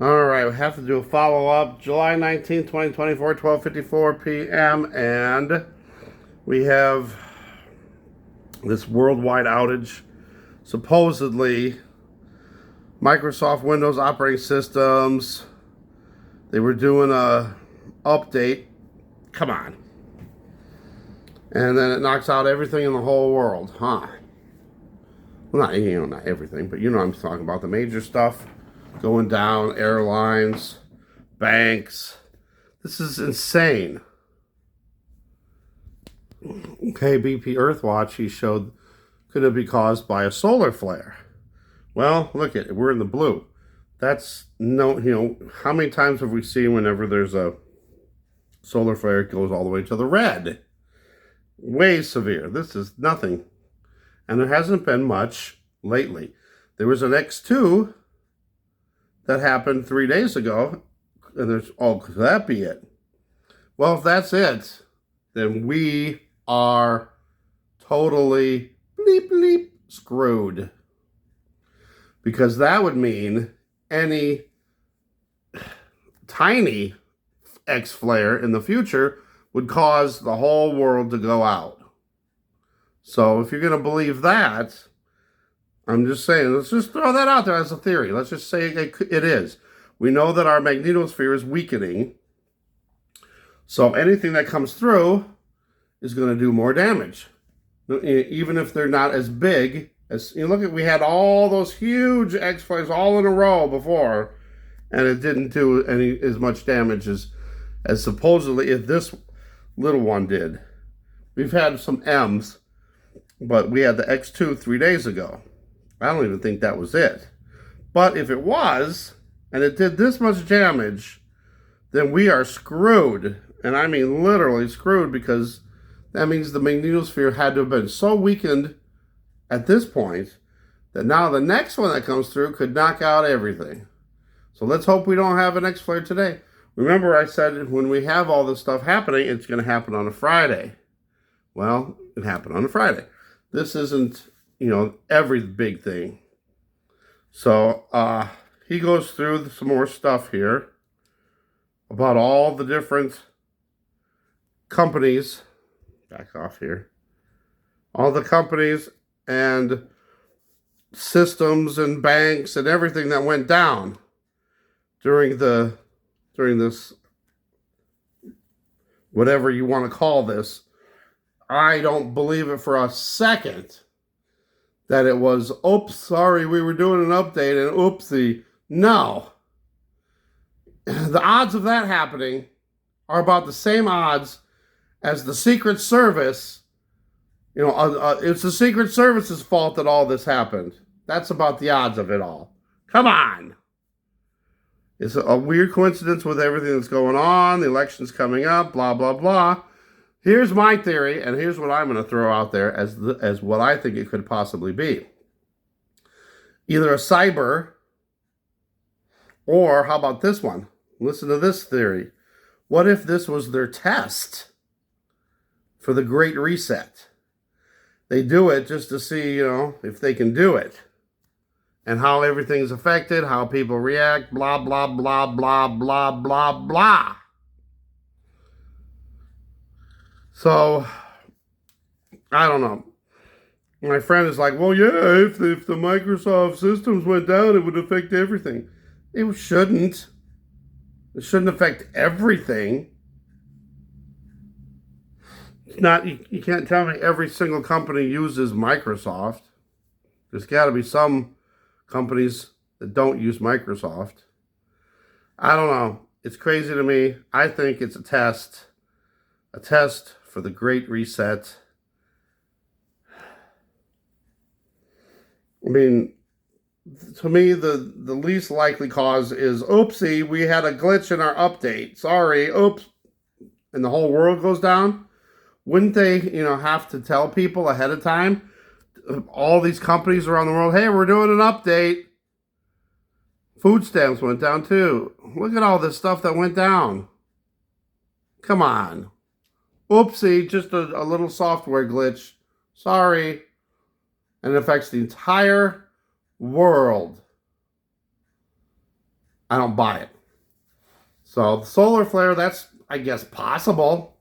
All right, we have to do a follow-up. July 19th, 2024, 12:54 p.m. And we have this worldwide outage. Supposedly, Microsoft Windows operating systems, they were doing a update. Come on. And then it knocks out everything in the whole world, huh? Well, not everything, but I'm talking about the major stuff going down, airlines, banks. This is insane. Okay, BP Earthwatch, he showed, could it be caused by a solar flare? Well, look at it. We're in the blue. That's no, how many times have we seen whenever there's a solar flare, it goes all the way to the red? Way severe. This is nothing. And there hasn't been much lately. There was an X2 that happened 3 days ago, and could that be it? Well, if that's it, then we are totally bleep bleep screwed. Because that would mean any tiny X flare in the future would cause the whole world to go out. So if you're going to believe that, I'm just saying, let's just throw that out there as a theory. Let's just say it is. We know that our magnetosphere is weakening. So anything that comes through is going to do more damage. Even if they're not as big as, we had all those huge X flares all in a row before, and it didn't do as much damage as supposedly if this little one did. We've had some M's, but we had the X2 3 days ago. I don't even think that was it. But if it was, and it did this much damage, then we are screwed. And I mean literally screwed, because that means the magnetosphere had to have been so weakened at this point that now the next one that comes through could knock out everything. So let's hope we don't have an X flare today. Remember, I said when we have all this stuff happening, it's going to happen on a Friday. Well, it happened on a Friday. This isn't, every big thing. So he goes through some more stuff here about all the different companies. Back off here. All the companies and systems and banks and everything that went down during this, whatever you want to call this. I don't believe it for a second that it was, oops, sorry, we were doing an update and oopsie. No. The odds of that happening are about the same odds as the Secret Service. It's the Secret Service's fault that all this happened. That's about the odds of it all. Come on. It's a weird coincidence with everything that's going on. The election's coming up, blah, blah, blah. Here's my theory, and here's what I'm going to throw out there as what I think it could possibly be. Either a cyber, or how about this one? Listen to this theory. What if this was their test for the Great Reset? They do it just to see, if they can do it. And how everything's affected, how people react, blah, blah, blah, blah, blah, blah, blah. So, I don't know. My friend is like, well, yeah, if the Microsoft systems went down, it would affect everything. It shouldn't. It shouldn't affect everything. It's not, you can't tell me every single company uses Microsoft. There's got to be some companies that don't use Microsoft. I don't know. It's crazy to me. I think it's a test for the Great Reset. I mean, to me, the least likely cause is, oopsie, we had a glitch in our update. Sorry, oops. And the whole world goes down. Wouldn't they, have to tell people ahead of time? All these companies around the world, hey, we're doing an update. Food stamps went down too. Look at all this stuff that went down. Come on. Oopsie, just a little software glitch. Sorry. And it affects the entire world. I don't buy it. So the solar flare, that's, I guess, possible.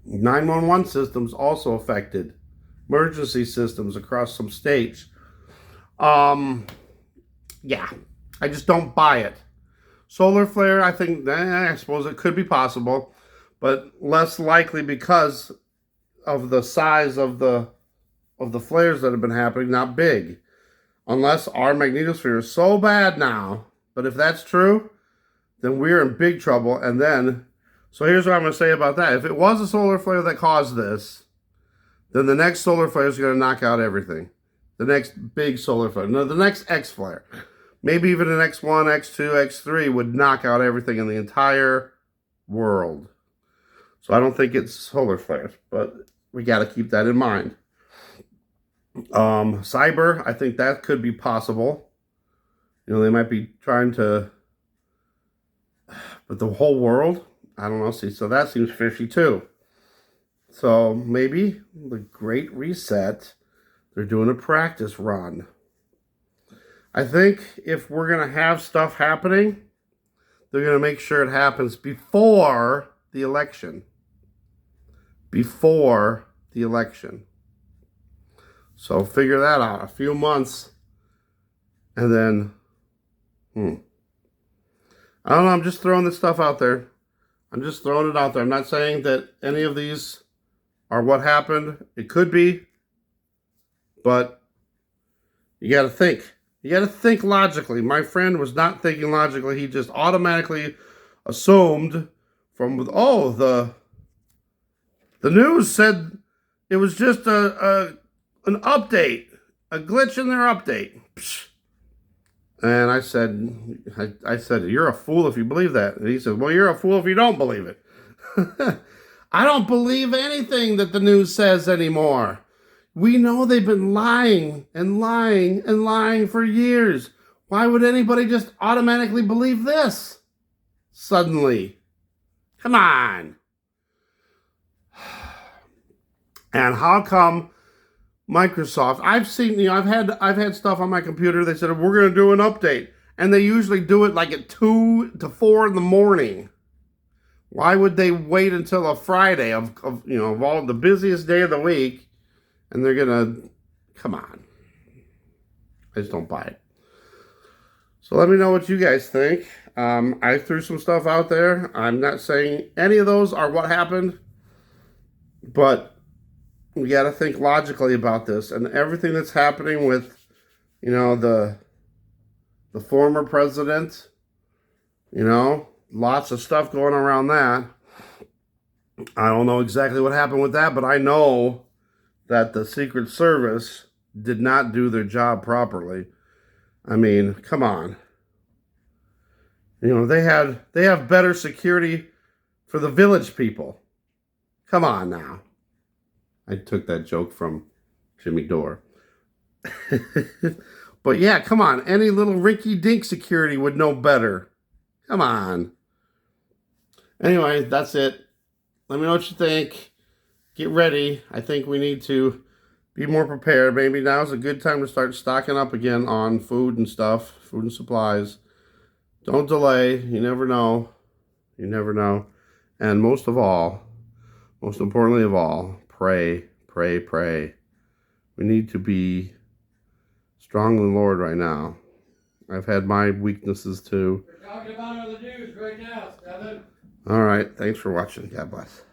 911 systems also affected. Emergency systems across some states. Yeah, I just don't buy it. Solar flare, I think, I suppose it could be possible, but less likely because of the size of the flares that have been happening, not big. Unless our magnetosphere is so bad now. But if that's true, then we're in big trouble. And then, so here's what I'm going to say about that. If it was a solar flare that caused this, then the next solar flare is going to knock out everything. The next big solar flare. No, the next X flare. Maybe even an X1, X2, X3 would knock out everything in the entire world. So I don't think it's solar flares, but we got to keep that in mind. Cyber, I think that could be possible. You know, they might be trying to, but the whole world, I don't know. See, so that seems fishy too. So maybe the Great Reset, they're doing a practice run. I think if we're going to have stuff happening, they're going to make sure it happens before the election. Before the election. So figure that out. A few months. And then, I don't know. I'm just throwing this stuff out there. I'm just throwing it out there. I'm not saying that any of these are what happened. It could be. But you got to think. You got to think logically. My friend was not thinking logically. He just automatically assumed from, the news said it was just an update, a glitch in their update. Psh. And I said, you're a fool if you believe that. And he said, well, you're a fool if you don't believe it. I don't believe anything that the news says anymore. We know they've been lying and lying and lying for years. Why would anybody just automatically believe this suddenly? Come on. And how come Microsoft, I've seen, I've had stuff on my computer. They said, we're going to do an update. And they usually do it like at 2 to 4 in the morning. Why would they wait until a Friday of all the busiest day of the week? And they're going to, come on. I just don't buy it. So let me know what you guys think. I threw some stuff out there. I'm not saying any of those are what happened. But we got to think logically about this. And everything that's happening with, the former president, lots of stuff going around that. I don't know exactly what happened with that, but I know that the Secret Service did not do their job properly. I mean, come on. They have better security for the village people. Come on now. I took that joke from Jimmy Dore. But yeah, come on. Any little rinky-dink security would know better. Come on. Anyway, that's it. Let me know what you think. Get ready. I think we need to be more prepared. Maybe now's a good time to start stocking up again on food and stuff, food and supplies. Don't delay. You never know. You never know. And most importantly of all, pray, pray, pray. We need to be strong in the Lord right now. I've had my weaknesses too. We're talking about on the news right now, Stephen. All right. Thanks for watching. God bless.